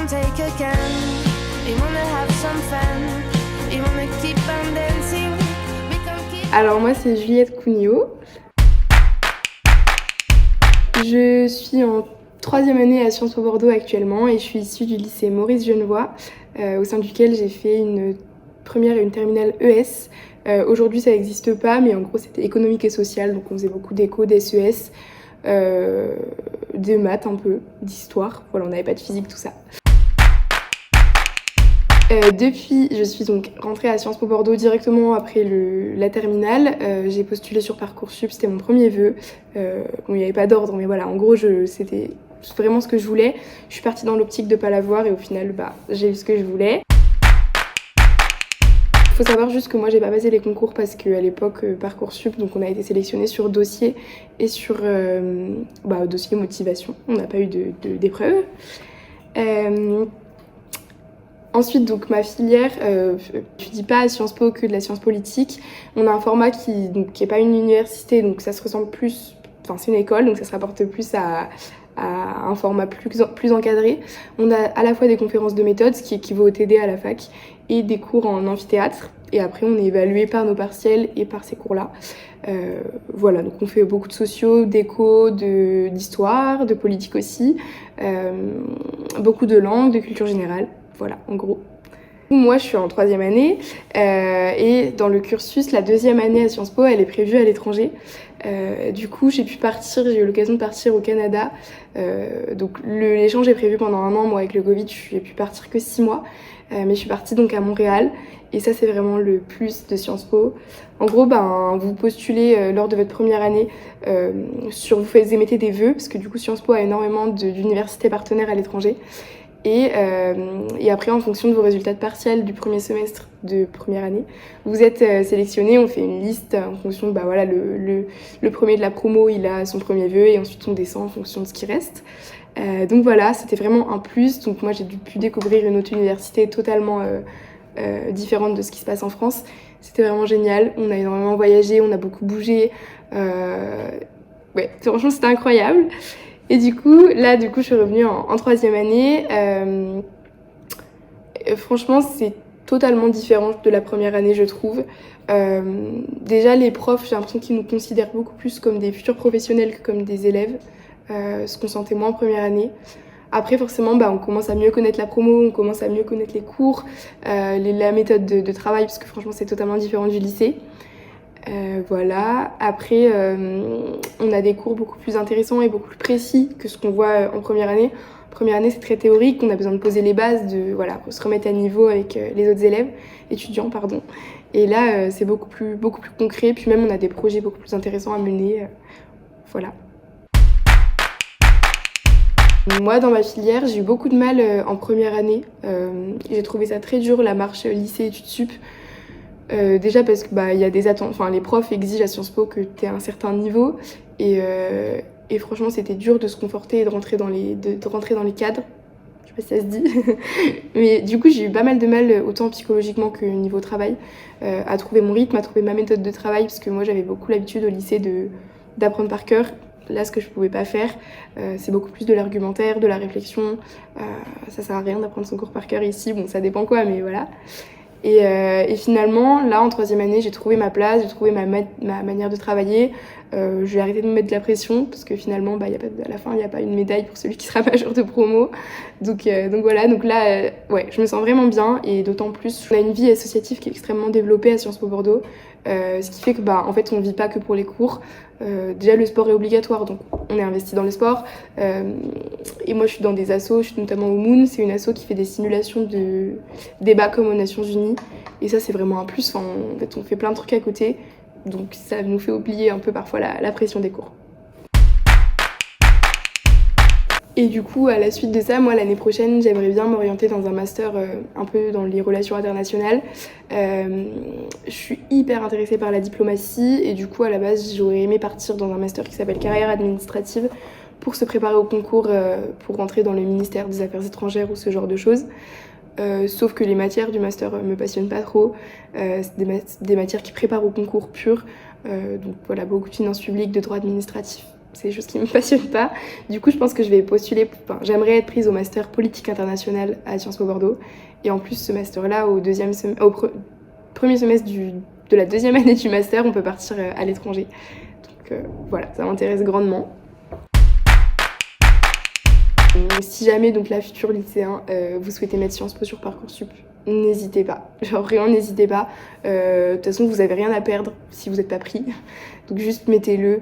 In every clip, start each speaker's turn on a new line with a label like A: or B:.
A: and take again. We wanna have some fun. We wanna keep on dancing. We can keep...
B: Alors moi c'est Juliette Cugnot. Je suis en 3e année à Sciences Po Bordeaux actuellement et je suis issue du lycée Maurice Genevoix au sein duquel j'ai fait une première et une terminale ES. Aujourd'hui ça n'existe pas mais en gros c'était économique et social, donc on faisait beaucoup d'éco, d'SES, de maths un peu, d'histoire, voilà on n'avait pas de physique tout ça. Depuis, je suis donc rentrée à Sciences Po Bordeaux directement après la terminale. J'ai postulé sur Parcoursup, c'était mon premier vœu. Bon, il n'y avait pas d'ordre, mais voilà, en gros, c'était vraiment ce que je voulais. Je suis partie dans l'optique de ne pas l'avoir et au final, j'ai eu ce que je voulais. Il faut savoir juste que moi, j'ai pas passé les concours parce qu'à l'époque, Parcoursup, donc on a été sélectionné sur dossier et sur dossier motivation. On n'a pas eu d'épreuve. Ensuite, donc ma filière, je dis pas à Sciences Po que de la science politique. On a un format qui est pas une université, donc ça se ressemble plus, enfin c'est une école, donc ça se rapporte plus à un format plus encadré. On a à la fois des conférences de méthode, ce qui équivaut au TD à la fac, et des cours en amphithéâtre. Et après, on est évalué par nos partiels et par ces cours-là. Voilà, donc on fait beaucoup de sociaux, d'éco, d'histoire, de politique aussi, beaucoup de langues, de culture générale. Voilà, en gros. Moi, je suis en 3e année et dans le cursus, la 2e année à Sciences Po, elle est prévue à l'étranger. Du coup, j'ai eu l'occasion de partir au Canada. Donc l'échange est prévu pendant 1 an. Moi, avec le Covid, je n'ai pu partir que 6 mois. Mais je suis partie donc à Montréal. Et ça, c'est vraiment le plus de Sciences Po. En gros, vous postulez lors de votre première année vous émettez des vœux, parce que du coup, Sciences Po a énormément d'universités partenaires à l'étranger. Et après, en fonction de vos résultats de partiels du premier semestre de première année, vous êtes sélectionné. On fait une liste en fonction de, le premier de la promo, il a son premier vœu et ensuite on descend en fonction de ce qui reste. Donc voilà, c'était vraiment un plus. Donc moi, j'ai pu découvrir une autre université totalement différente de ce qui se passe en France. C'était vraiment génial. On a énormément voyagé, on a beaucoup bougé. Franchement, c'était incroyable. Et du coup, je suis revenue en 3e année. Franchement, c'est totalement différent de la première année, je trouve. Déjà, les profs, j'ai l'impression qu'ils nous considèrent beaucoup plus comme des futurs professionnels que comme des élèves, ce qu'on sentait moins en première année. Après, forcément, on commence à mieux connaître la promo, on commence à mieux connaître les cours, la méthode de travail, parce que franchement, c'est totalement différent du lycée. Voilà. Après, on a des cours beaucoup plus intéressants et beaucoup plus précis que ce qu'on voit en première année. En première année, c'est très théorique, on a besoin de poser les bases, pour se remettre à niveau avec les autres étudiants. Et là, c'est beaucoup plus concret, puis même on a des projets beaucoup plus intéressants à mener. Voilà. Moi, dans ma filière, j'ai eu beaucoup de mal en première année. J'ai trouvé ça très dur, la marche lycée-études sup. Déjà parce que y a des attentes, les profs exigent à Sciences Po que tu aies un certain niveau et franchement c'était dur de se conforter et de rentrer dans les cadres. Je sais pas si ça se dit. Mais du coup j'ai eu pas mal de mal, autant psychologiquement que niveau travail, à trouver mon rythme, à trouver ma méthode de travail, parce que moi j'avais beaucoup l'habitude au lycée d'apprendre par cœur. Là, ce que je pouvais pas faire, c'est beaucoup plus de l'argumentaire, de la réflexion. Ça sert à rien d'apprendre son cours par cœur ici, bon ça dépend quoi, mais voilà. Et finalement, là, en 3e année, j'ai trouvé ma place, j'ai trouvé ma manière de travailler. J'ai arrêté de me mettre de la pression, parce que finalement, à la fin, il n'y a pas une médaille pour celui qui sera major de promo. Donc voilà, donc là, je me sens vraiment bien, et d'autant plus, on a une vie associative qui est extrêmement développée à Sciences Po Bordeaux, ce qui fait que, en fait, on ne vit pas que pour les cours. Déjà, le sport est obligatoire, donc on est investi dans le sport. Et moi, je suis dans des assos, je suis notamment au Moon, c'est une asso qui fait des simulations de débats comme aux Nations Unies. Et ça, c'est vraiment un plus. En fait, on fait plein de trucs à côté, donc ça nous fait oublier un peu parfois la pression des cours. Et du coup, à la suite de ça, moi, l'année prochaine, j'aimerais bien m'orienter dans un master un peu dans les relations internationales. Je suis hyper intéressée par la diplomatie et du coup, à la base, j'aurais aimé partir dans un master qui s'appelle carrière administrative pour se préparer au concours pour rentrer dans le ministère des Affaires étrangères ou ce genre de choses. Sauf que les matières du master me passionnent pas trop. C'est des matières qui préparent au concours pur. Donc voilà, beaucoup de finances publiques, de droit administratif. c'est des choses qui me passionnent pas. Du coup, je pense que je vais postuler, enfin, j'aimerais être prise au master politique internationale à Sciences Po Bordeaux. Et en plus, ce master-là, premier semestre de la deuxième année du master, on peut partir à l'étranger. Donc voilà, ça m'intéresse grandement. Si jamais donc là, futur lycéen, vous souhaitez mettre Sciences Po sur Parcoursup, n'hésitez pas. Genre vraiment n'hésitez pas. De toute façon, vous avez rien à perdre si vous n'êtes pas pris. Donc juste mettez-le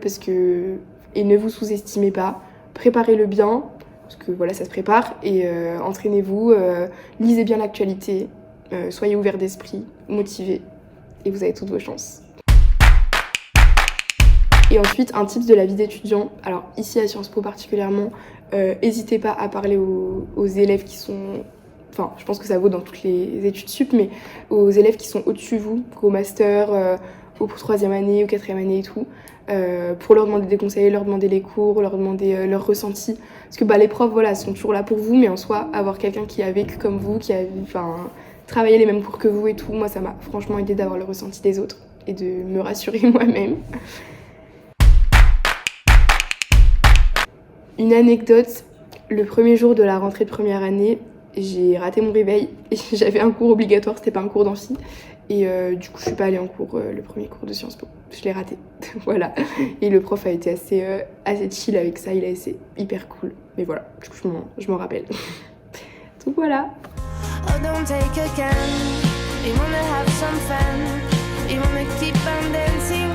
B: et ne vous sous-estimez pas. Préparez-le bien parce que voilà, ça se prépare et entraînez-vous. Lisez bien l'actualité. Soyez ouverts d'esprit, motivés et vous avez toutes vos chances. Et ensuite, un tips de la vie d'étudiant. Alors ici à Sciences Po particulièrement, n'hésitez pas à parler aux élèves qui sont... Enfin, je pense que ça vaut dans toutes les études sup, mais aux élèves qui sont au-dessus de vous, au master, au troisième année, au quatrième année et tout, pour leur demander des conseils, leur demander les cours, leur demander leurs ressentis. Parce que les profs, voilà, sont toujours là pour vous, mais en soi, avoir quelqu'un qui a vécu comme vous, qui a travaillé les mêmes cours que vous et tout, moi, ça m'a franchement aidé d'avoir le ressenti des autres et de me rassurer moi-même. Une anecdote, le premier jour de la rentrée de première année, j'ai raté mon réveil et j'avais un cours obligatoire, c'était pas un cours d'amphi. Et du coup, je suis pas allée en cours, le premier cours de Sciences Po. Je l'ai raté, voilà. Et le prof a été assez chill avec ça, il a été hyper cool. Mais voilà, du coup, je m'en rappelle. Donc voilà.
A: Oh, don't take a can. You wanna have some fun. You wanna keep on dancing.